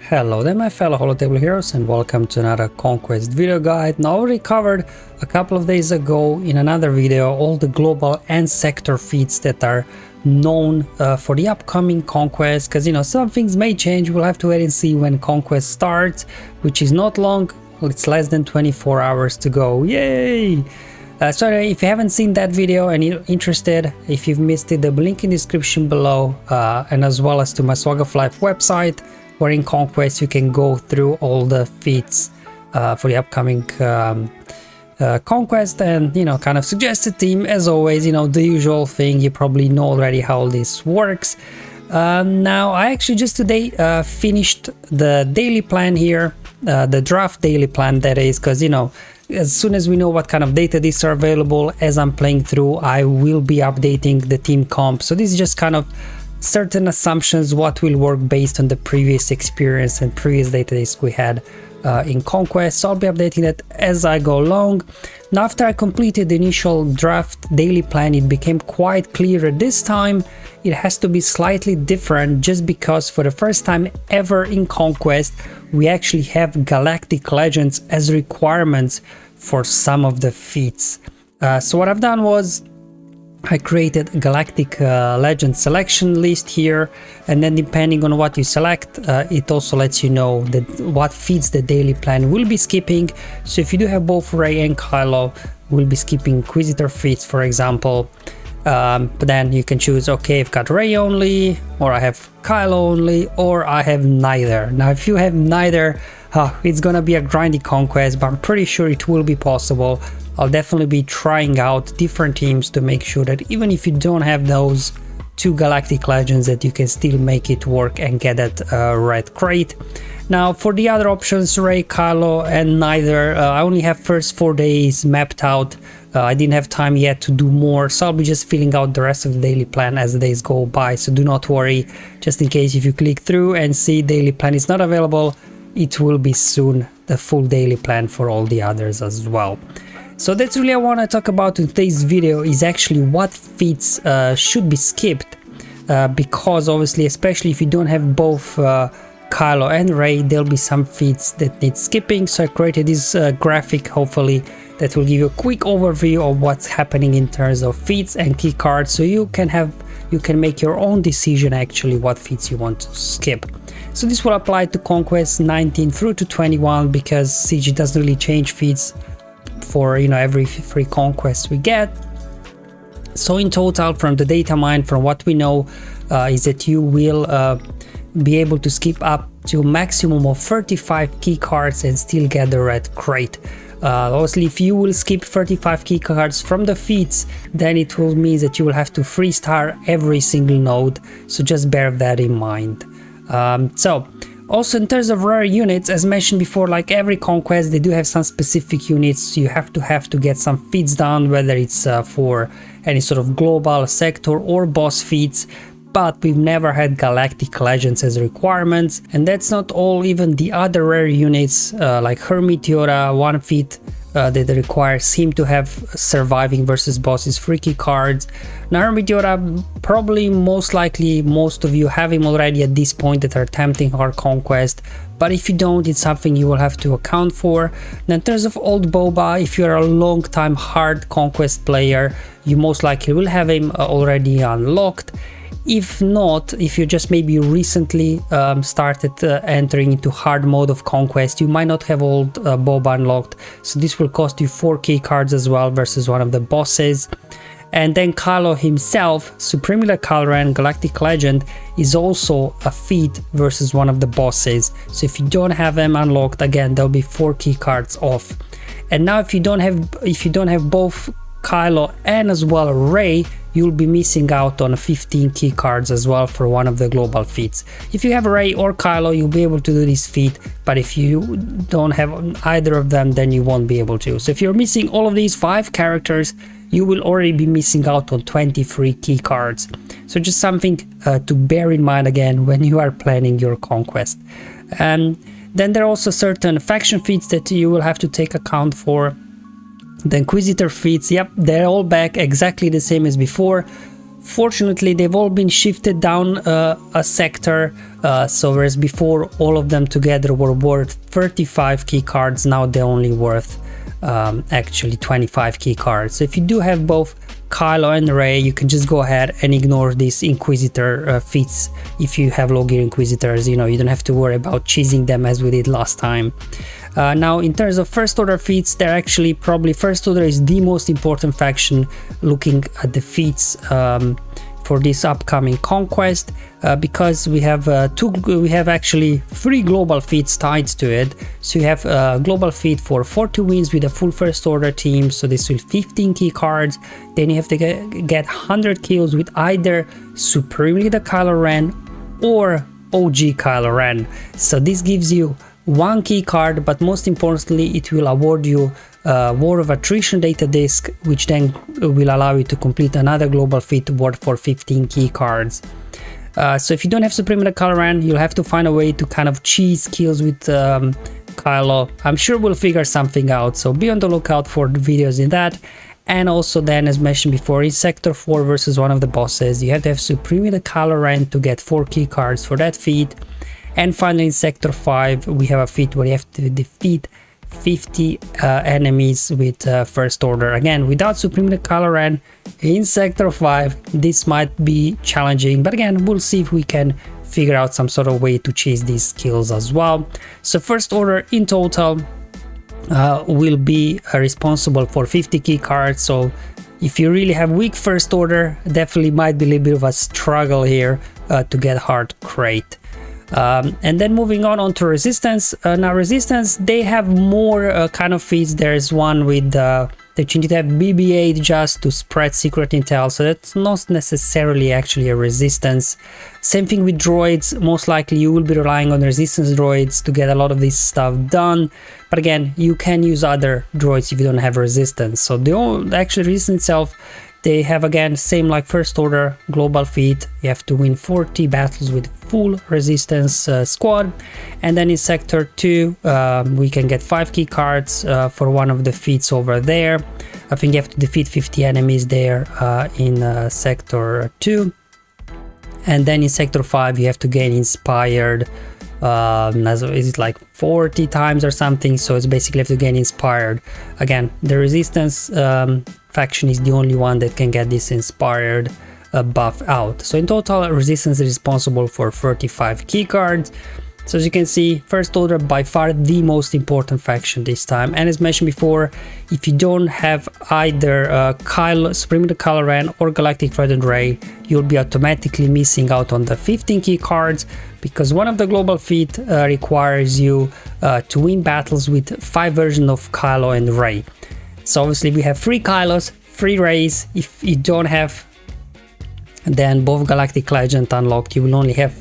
Hello there my fellow holotable heroes, and welcome to another Conquest video guide. Now I already covered a couple of days ago in another video all the global and sector feats that are known for the upcoming Conquest, because some things may change. We'll have to wait and see when Conquest starts, which is not long. It's less than 24 hours to go. Yay! So anyway, if you haven't seen that video and you're interested, if you've missed it, the link in the description below, and as well as to my SWGOH Life website, where in Conquest you can go through all the feats for the upcoming Conquest, and kind of suggest a team. As always, the usual thing, you probably know already how this works. Now I actually just today finished the daily plan here, the draft daily plan, that is, because as soon as we know what kind of data these are available, as I'm playing through, I will be updating the team comp. So this is just kind of certain assumptions what will work based on the previous experience and previous data we had in Conquest. So I'll be updating that as I go along. Now after I completed the initial draft daily plan, it became quite clear this time it has to be slightly different, just because for the first time ever in Conquest we actually have Galactic Legends as requirements for some of the feats. So what I've done was I created a Galactic Legend selection list here, and then depending on what you select, it also lets you know that what feats the daily plan will be skipping. So if you do have both Rey and Kylo, we'll be skipping Inquisitor feats, for example. But then you can choose, okay, I've got Rey only, or I have Kylo only, or I have neither. Now if you have neither, it's gonna be a grindy Conquest, but I'm pretty sure it will be possible. I'll definitely be trying out different teams to make sure that even if you don't have those two Galactic Legends, that you can still make it work and get that red crate. Now for the other options, Rey, Kylo and neither, I only have first 4 days mapped out. I didn't have time yet to do more, so I'll be just filling out the rest of the daily plan as the days go by. So do not worry, just in case if you click through and see daily plan is not available, it will be soon the full daily plan for all the others as well. So that's really I want to talk about in today's video, is actually what feats should be skipped, because obviously, especially if you don't have both Kylo and Rey, there'll be some feats that need skipping. So I created this graphic, hopefully, that will give you a quick overview of what's happening in terms of feats and key cards, so you can make your own decision actually what feats you want to skip. So this will apply to Conquest 19 through to 21, because CG doesn't really change feats for every free Conquest we get. So in total, from the data mine, from what we know, is that you will be able to skip up to a maximum of 35 key cards and still get the red crate. Obviously, if you will skip 35 key cards from the feats, then it will mean that you will have to 3-star every single node, so just bear that in mind. So also in terms of rare units, as mentioned before, like every Conquest, they do have some specific units you have to get some feats done, whether it's for any sort of global, sector or boss feats. But we've never had Galactic Legends as requirements, and that's not all. Even the other rare units like her Meteora, one feat that requires him to have surviving versus bosses free key cards. Now her Meteora, probably most likely most of you have him already at this point that are attempting hard Conquest, but if you don't, it's something you will have to account for. Now in terms of old Boba, if you're a long time hard Conquest player, you most likely will have him already unlocked. If not, if you just maybe recently started entering into hard mode of Conquest, you might not have old Boba unlocked, so this will cost you 4 key cards as well versus one of the bosses. And then Kylo himself, Supreme Kylo Ren Galactic Legend, is also a feat versus one of the bosses, so if you don't have them unlocked, again there'll be 4 key cards off. And now if you don't have both Kylo and as well Rey, you'll be missing out on 15 key cards as well for one of the global feats. If you have Rey or Kylo, you'll be able to do this feat, but if you don't have either of them, then you won't be able to. So if you're missing all of these 5 characters, you will already be missing out on 23 key cards. So just something to bear in mind again when you are planning your Conquest. And then there are also certain faction feats that you will have to take account for. The Inquisitor feats, yep, they're all back exactly the same as before. Fortunately, they've all been shifted down a sector, so whereas before all of them together were worth 35 key cards, now they're only worth actually 25 key cards. So if you do have both Kylo and Rey, you can just go ahead and ignore these Inquisitor feats. If you have low gear Inquisitors, you know, you don't have to worry about cheesing them as we did last time. Now, in terms of first order feats, they're actually probably first order is the most important faction looking at the feats for this upcoming Conquest, because we have actually 3 global feats tied to it. So you have a global feat for 40 wins with a full first order team, so this will 15 key cards. Then you have to get 100 kills with either Supremely the Kylo Ren or OG Kylo Ren. So this gives you 1 key card, but most importantly it will award you War of Attrition data disc, which then will allow you to complete another global feat worth for 15 key cards. So if you don't have Supreme Kylo Ren, you'll have to find a way to kind of cheese kills with Kylo. I'm sure we'll figure something out, so be on the lookout for the videos in that. And also then, as mentioned before, in Sector 4 versus one of the bosses, you have to have Supreme Kylo Ren to get 4 key cards for that feat. And finally in Sector 5 we have a feat where you have to defeat 50 enemies with first order. Again, without Supreme Kylo Ren in Sector 5 this might be challenging, but again, we'll see if we can figure out some sort of way to chase these kills as well. So first order in total will be responsible for 50 key cards, so if you really have weak first order, definitely might be a little bit of a struggle here to get hard crate. And then moving on to Resistance. Now Resistance, they have more kind of feats. There's one with that you need to have BB-8 just to spread secret intel, so that's not necessarily actually a Resistance. Same thing with droids, most likely you will be relying on Resistance droids to get a lot of this stuff done, but again, you can use other droids if you don't have Resistance. So the actual Resistance itself, they have again same like first order global feat. You have to win 40 battles with full Resistance squad, and then in Sector 2 we can get 5 key cards for one of the feats over there. I think you have to defeat 50 enemies there in Sector 2, and then in Sector 5 you have to gain Inspired. Is it like 40 times or something? So it's basically have to gain Inspired. Again, the Resistance faction is the only one that can get this Inspired buff out. So in total, Resistance is responsible for 35 key cards. So as you can see, first order by far the most important faction this time, and as mentioned before, if you don't have either Supreme Kylo Ren or Galactic Red and Rey, you'll be automatically missing out on the 15 key cards, because one of the global feat requires you to win battles with 5 versions of Kylo and Rey. So obviously we have 3 Kylos, 3 Reys. If you don't have then both Galactic Legend unlocked, you will only have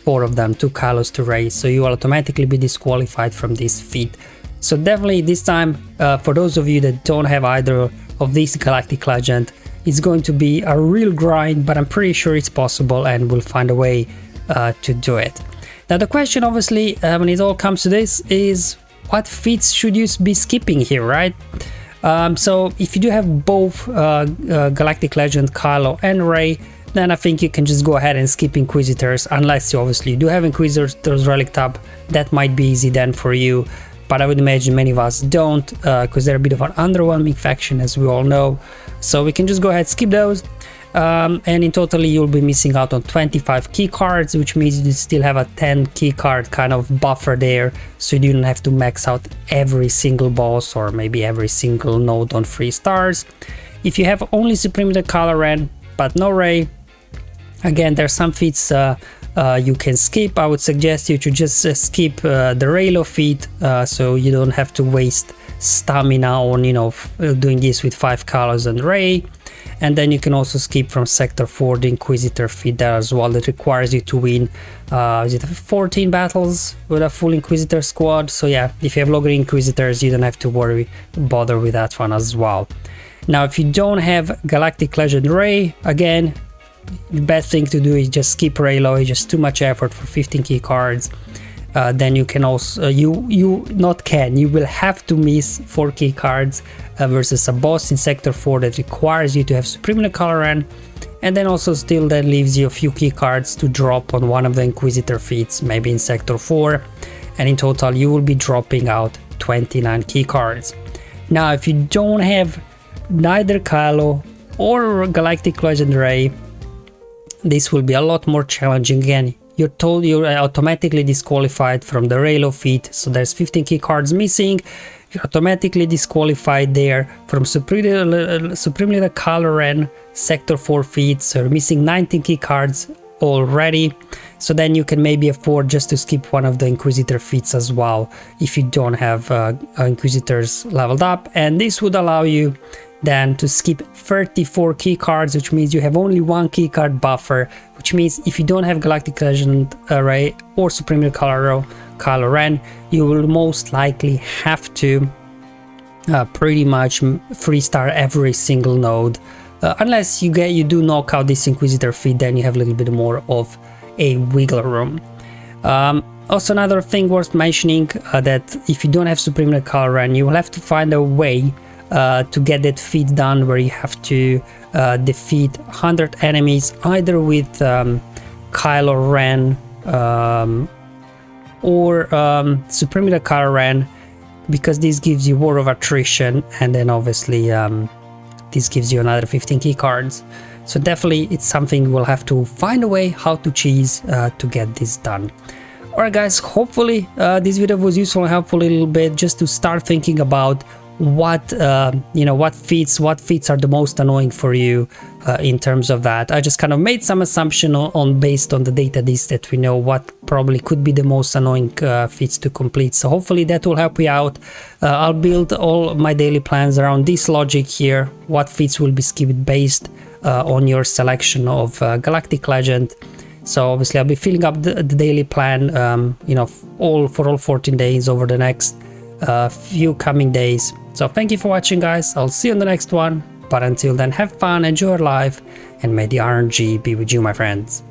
4 of them, 2 Kylos to Rey, so you will automatically be disqualified from this feat. So definitely this time, for those of you that don't have either of these Galactic Legend, it's going to be a real grind, but I'm pretty sure it's possible and we'll find a way to do it. Now the question obviously when it all comes to this is, what feats should you be skipping here, right? So if you do have both Galactic Legend Kylo and Rey, then I think you can just go ahead and skip Inquisitors, unless you obviously do have Inquisitors Relic Tab. That might be easy then for you, but I would imagine many of us don't, because they're a bit of an underwhelming faction, as we all know. So we can just go ahead, skip those, and in totally you'll be missing out on 25 key cards, which means you still have a 10 key card kind of buffer there, so you don't have to max out every single boss or maybe every single node on 3 stars. If you have only Supreme Kylo Ren but no Rey, again, there are some feats you can skip. I would suggest you to just skip the Reylo feat, so you don't have to waste stamina on, you know, doing this with 5 Kylos and Rey. And then you can also skip from Sector 4 the Inquisitor feat there as well, that requires you to win is it 14 battles with a full Inquisitor squad. So yeah, if you have longer Inquisitors, you don't have to bother with that one as well. Now if you don't have Galactic Legend Rey, again, the best thing to do is just skip Reylo. It's just too much effort for 15 key cards. then you can also you will have to miss 4 key cards versus a boss in sector 4 that requires you to have supremely color run, and then also still that leaves you a few key cards to drop on one of the Inquisitor feats, maybe in sector 4, and in total you will be dropping out 29 key cards. Now if you don't have neither Kylo or Galactic Legendary, this will be a lot more challenging. Again, you're told you're automatically disqualified from the Raylo feat, so there's 15 key cards missing. You're automatically disqualified there from Supremely the Color Ren sector 4 feat, so you're missing 19 key cards already. So then you can maybe afford just to skip one of the Inquisitor feats as well if you don't have Inquisitors leveled up, and this would allow you then to skip 34 key cards, which means you have only 1 key card buffer, which means if you don't have Galactic Legend Array or Supremely Kylo Ren, you will most likely have to pretty much 3-star every single node, unless you do knock out this Inquisitor feat, then you have a little bit more of a wiggle room. Also another thing worth mentioning, that if you don't have Supremely Kylo Ren, you will have to find a way to get that feat done where you have to defeat 100 enemies either with Kylo Ren or Supremely Kylo Ren, because this gives you War of Attrition, and then obviously this gives you another 15 key cards. So definitely it's something we'll have to find a way how to cheese to get this done. Alright guys, hopefully this video was useful and helpful a little bit, just to start thinking about what what feats are the most annoying for you in terms of that. I just kind of made some assumption based on the data list that we know what probably could be the most annoying feats to complete. So hopefully that will help you out. I'll build all my daily plans around this logic here, what feats will be skipped based on your selection of Galactic Legend. So obviously I'll be filling up the daily plan for all 14 days over the next few coming days. So thank you for watching guys, I'll see you on the next one, but until then have fun, enjoy your life, and may the RNG be with you my friends.